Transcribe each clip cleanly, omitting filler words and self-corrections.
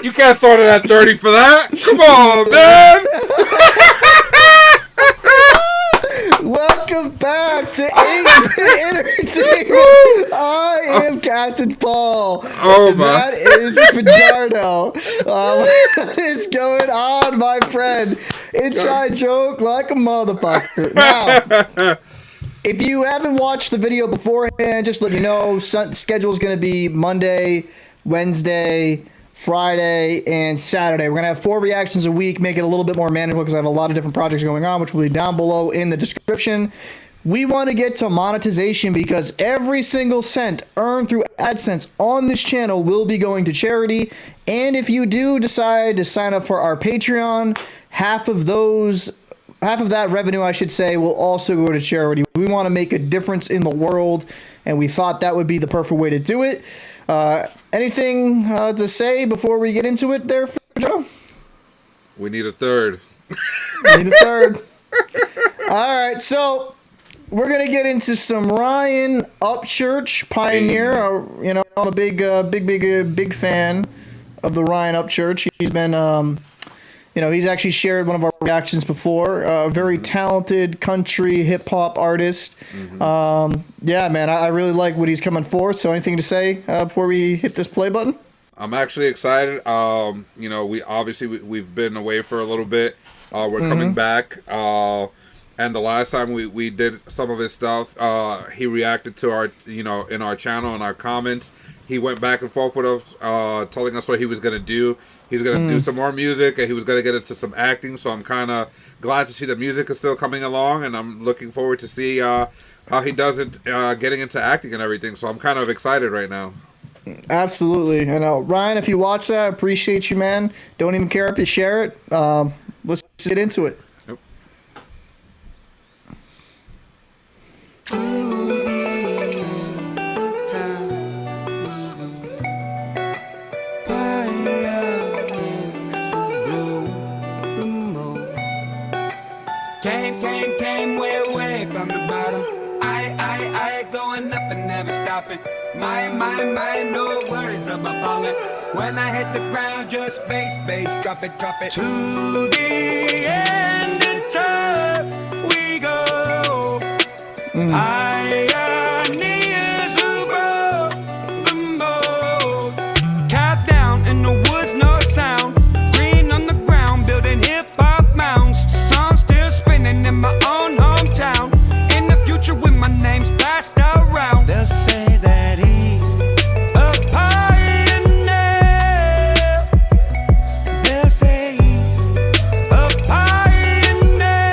You can't start it at 30 for that. Come on, man. Welcome back to 8-Bit Entertainment. I am Captain Paul. Oh, my. That is Fajardo. What is going on, my friend? Inside joke like a motherfucker. Now, if you haven't watched the video beforehand, just let you know, schedule is going to be Monday, Wednesday, Friday, and Saturday. We're going to have 4 reactions a week, make it a little bit more manageable because I have a lot of different projects going on, which will be down below in the description. We want to get to monetization because every single cent earned through AdSense on this channel will be going to charity. And if you do decide to sign up for our Patreon, half of that revenue, I should say, will also go to charity. We want to make a difference in the world, and we thought that would be the perfect way to do it. Anything to say before we get into it there, Joe? We need a third. We need a third. All right, so we're going to get into some Ryan Upchurch, Pioneer. I'm a big fan of the Ryan Upchurch. He's been... he's actually shared one of our reactions before. A very talented country hip-hop artist. Yeah, man, I really like what he's coming for. So anything to say before we hit this play button? I'm actually excited. We've been away for a little bit. We're coming back. And the last time we did some of his stuff, he reacted to our, in our channel, in our comments. He went back and forth with us, telling us what he was going to do. He's going to do some more music, and he was going to get into some acting. So I'm kind of glad to see the music is still coming along, and I'm looking forward to see how he does it getting into acting and everything. So I'm kind of excited right now. Absolutely. And Ryan, if you watch that, I appreciate you, man. Don't even care if you share it. Let's get into it. Yep. Came way from the bottom. I going up and never stopping. My, no worries about falling. When I hit the ground, just bass, drop it. To the end of time, we go. Pioneers who broke the mold. Countdown in the woods, no sound. Green on the ground, building hip-hop mounds. Songs still spinning in my own hometown. In the future when my name's passed around, they'll say that he's a pioneer. They'll say he's a pioneer.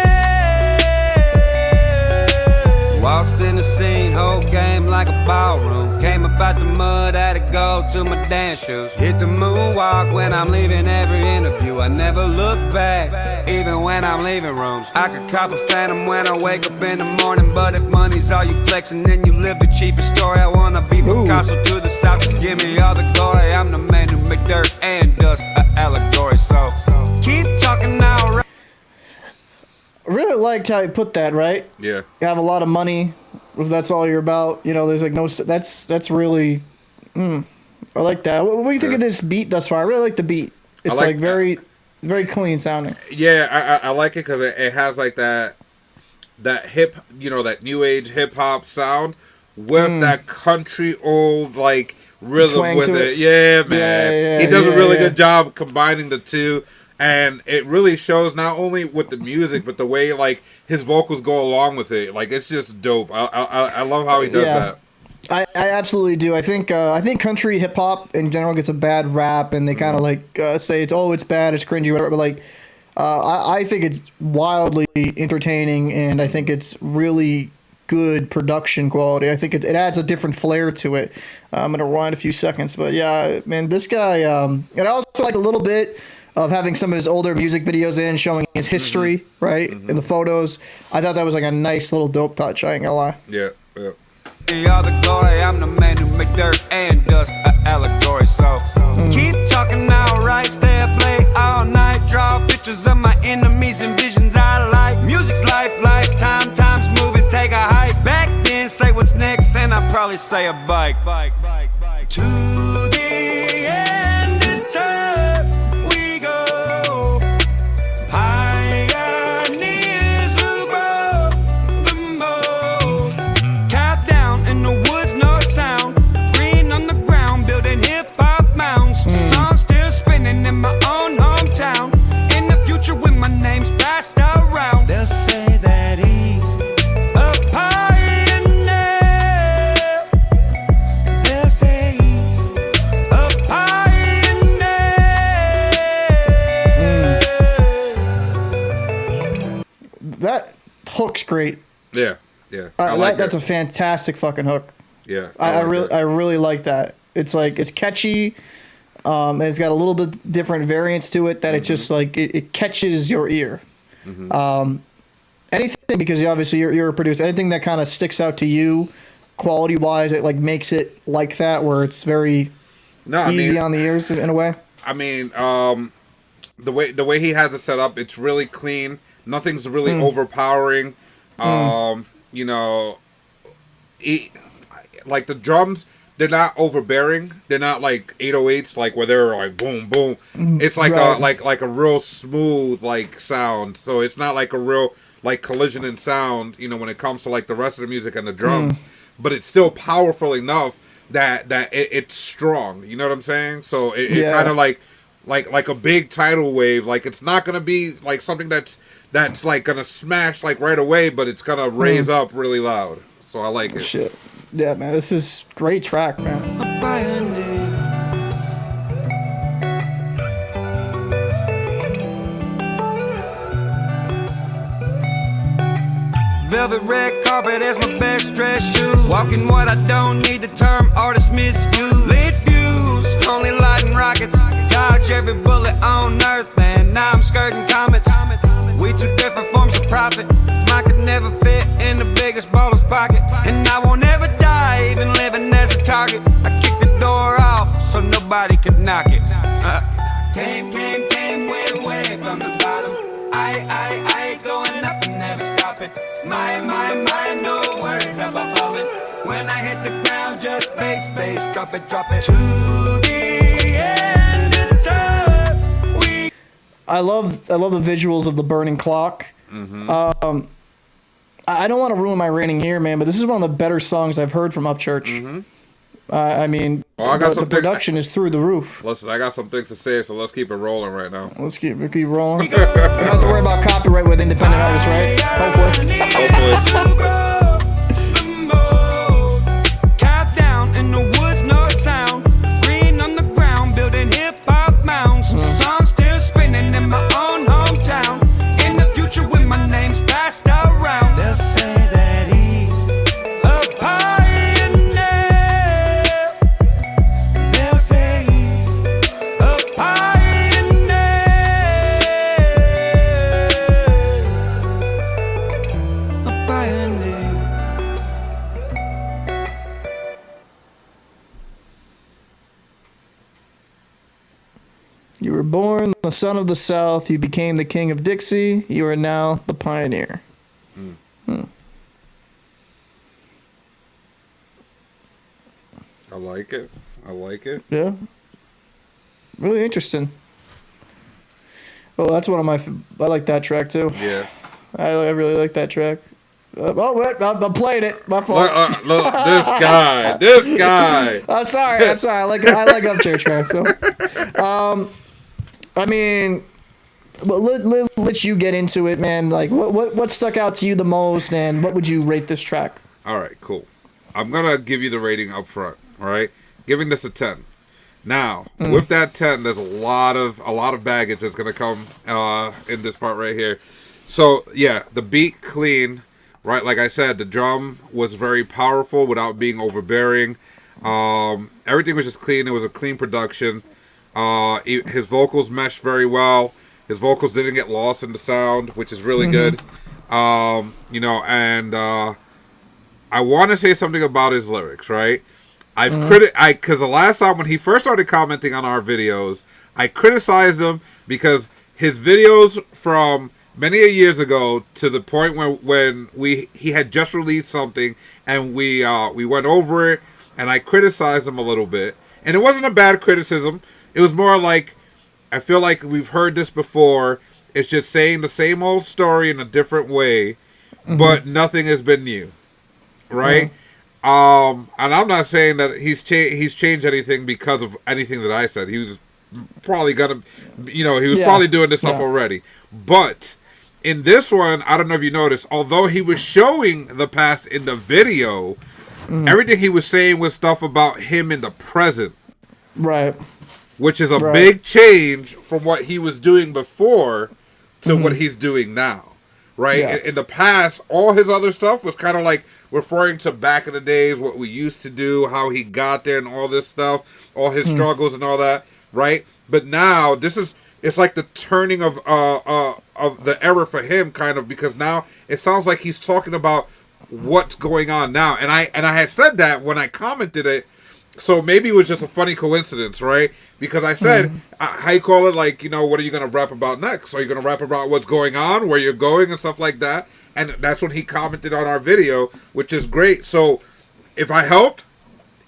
Waltzed in the scene, whole game like a ballroom. Came up out the mud, had to go to my dance shoes. Hit the moonwalk when I'm leaving every interview. I never look back, even when I'm leaving rooms. I could cop a phantom when I wake up in the morning. But if money's all you flexing, then you live the cheapest story. I wanna be Picasso to the south, just give me all the glory. I'm the man who make dirt and dust an allegory. So keep talking now. I really liked how you put that, right? Yeah. You have a lot of money, if that's all you're about. There's like no... That's really... I like that. What do you think of this beat thus far? I really like the beat. It's like very clean sounding. Yeah, I like it because it has like that hip, that new age hip hop sound with that country old like rhythm with it. Yeah, man. He does a really good job combining the two. And it really shows not only with the music, but the way like his vocals go along with it. Like it's just dope. I love how he does that. I absolutely do. I think country hip hop in general gets a bad rap, and they kind of like say it's bad, it's cringy, whatever. But like, I think it's wildly entertaining, and I think it's really good production quality. I think it adds a different flair to it. I'm gonna rewind a few seconds, but yeah, man, this guy. And I also like a little bit of having some of his older music videos in, showing his history, right, in the photos. I thought that was like a nice little dope touch. I ain't gonna lie. Yeah. All the glory, I'm the man who make dirt and dust an allegory. So keep talking now, right? Stay up late all night. Draw pictures of my enemies and visions I like. Music's life, lifetime, time's moving, take a hike. Back then, say what's next, and I'd probably say a bike. To the end of time. hook's great. Yeah, yeah. I like that's it. a fantastic fucking hook. Yeah, I like really like that. It's like it's catchy, and it's got a little bit different variants to it that it just like it catches your ear. Anything, because obviously you're a producer. Anything that kind of sticks out to you, quality wise, it like makes it like that where it's very easy on the ears in a way. I mean, the way he has it set up, it's really clean. Nothing's really overpowering. You know, like the drums, they're not overbearing. They're not like 808s, like where they're like boom boom. It's like like a real smooth like sound. So it's not like a real like collision in sound. You know, when it comes to like the rest of the music and the drums, but it's still powerful enough that it's strong. You know what I'm saying? So it kind of like a big tidal wave. Like it's not gonna be like something that's like gonna smash like right away, but it's gonna raise up really loud. So I like it. Shit. Yeah, man, this is great track, man. Velvet red carpet is my best dress shoe. Walking what I don't need, the term artist misuse. Lit views, only lighting rockets. Dodge every bullet on earth, man. Now I'm skirting comets. We two different forms of profit. Mine could never fit in the biggest baller's pocket. And I won't ever die, even living as a target. I kicked the door off so nobody could knock it. Came way from the bottom. I going up and never stopping. My, no worries about falling. When I hit the ground, just bass, drop it. To the end of time. I love the visuals of the burning clock. I don't want to ruin my rating here, man, but this is one of the better songs I've heard from Upchurch. I mean, the production is through the roof. Listen, I got some things to say, so let's keep it rolling right now. Let's keep rolling. We don't have to worry about copyright with independent artists, right? Hopefully. Countdown in the woods, no sound. Green on the ground, building hip-hop mounds. Songs still spinning in my own hometown. In the future, when my name's passed around, they'll say that he's a pioneer. They'll say he's a pioneer. A pioneer. You were born the son of the South. You became the king of Dixie. You are now the pioneer. I like it. Yeah. Really interesting. Well, that's one of my... I like that track, too. Yeah. I really like that track. Wait, I'm playing it. My fault. Look, this guy. I'm sorry. I like Upchurch, man. So, I mean, let you get into it, man. Like, what stuck out to you the most, and what would you rate this track? All right, cool. I'm gonna give you the rating up front. All right, giving this a 10. Now, with that 10, there's a lot of baggage that's gonna come in this part right here. So yeah, the beat clean, right? Like I said, the drum was very powerful without being overbearing. Everything was just clean. It was a clean production. His vocals meshed very well. His vocals didn't get lost in the sound, which is really good. You know, and I want to say something about his lyrics, right? Because the last time when he first started commenting on our videos, I criticized him because his videos from many years ago to the point when he had just released something and we went over it and I criticized him a little bit, and it wasn't a bad criticism. It was more like, I feel like we've heard this before. It's just saying the same old story in a different way, but nothing has been new, right? And I'm not saying that he's changed anything because of anything that I said. He was probably gonna, he was probably doing this stuff already. But in this one, I don't know if you noticed, although he was showing the past in the video, everything he was saying was stuff about him in the present. Right. Which is a big change from what he was doing before to what he's doing now. right? Yeah. In the past, all his other stuff was kind of like referring to back in the days, what we used to do, how he got there and all this stuff, all his struggles and all that, right? But now it's like the turning of the era for him, kind of, because now it sounds like he's talking about what's going on now. And I had said that when I commented it, so maybe it was just a funny coincidence, right? Because I said, how you call it, like, you know, what are you going to rap about next? Are you going to rap about what's going on, where you're going, and stuff like that? And that's when he commented on our video, which is great. So if I helped,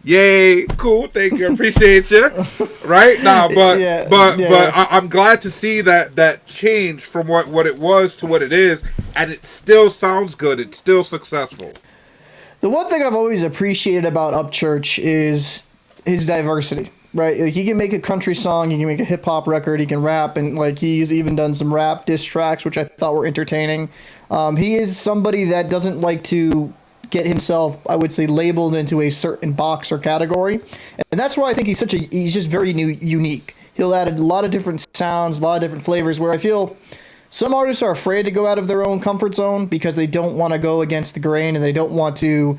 yay, cool, thank you, appreciate you, right? Nah, but I'm glad to see that change from what it was to what it is, and it still sounds good. It's still successful. The one thing I've always appreciated about Upchurch is his diversity, right? Like, he can make a country song, he can make a hip hop record, he can rap, and like he's even done some rap diss tracks, which I thought were entertaining. He is somebody that doesn't like to get himself, I would say, labeled into a certain box or category, and that's why I think he's just very unique. He'll add a lot of different sounds, a lot of different flavors, where I feel some artists are afraid to go out of their own comfort zone because they don't want to go against the grain and they don't want to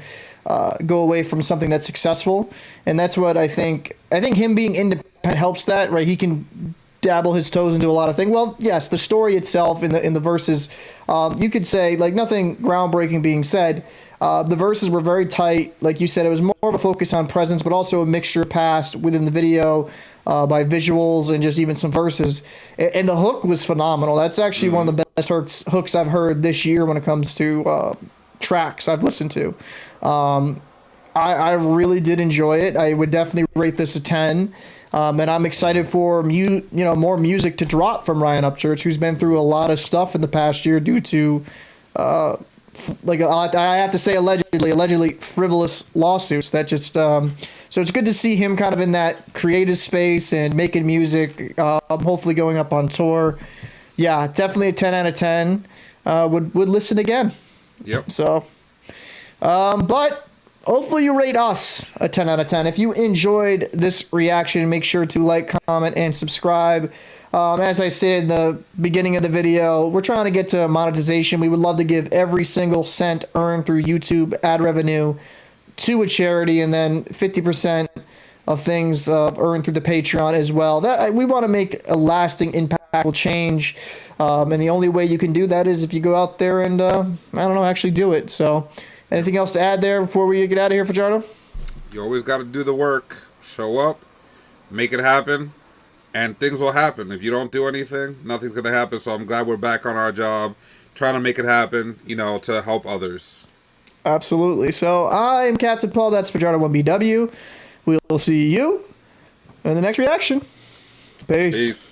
go away from something that's successful. And that's what I think. I think him being independent helps that, right? He can dabble his toes into a lot of things. Well, yes, the story itself in the verses, you could say, like, nothing groundbreaking being said. The verses were very tight. Like you said, it was more of a focus on presence, but also a mixture of past within the video, by visuals and just even some verses. And the hook was phenomenal. That's actually one of the best hooks I've heard this year when it comes to tracks I've listened to. I really did enjoy it. I would definitely rate this a 10. And I'm excited for more music to drop from Ryan Upchurch, who's been through a lot of stuff in the past year due to I have to say allegedly frivolous lawsuits that just so it's good to see him kind of in that creative space and making music, hopefully going up on tour. Yeah, definitely a 10 out of 10. Would listen again. Yep. So but hopefully you rate us a 10 out of 10. If you enjoyed this reaction, make sure to like, comment, and subscribe. As I said in the beginning of the video, we're trying to get to monetization. We would love to give every single cent earned through YouTube ad revenue to a charity, and then 50% of things earned through the Patreon as well. That we want to make a lasting, impactful change, and the only way you can do that is if you go out there and actually do it. So, anything else to add there before we get out of here, Fajardo? You always got to do the work. Show up, make it happen. And things will happen. If you don't do anything, nothing's going to happen. So I'm glad we're back on our job, trying to make it happen, to help others. Absolutely. So I am Captain Paul. That's Fajardo1BW. We'll see you in the next reaction. Peace.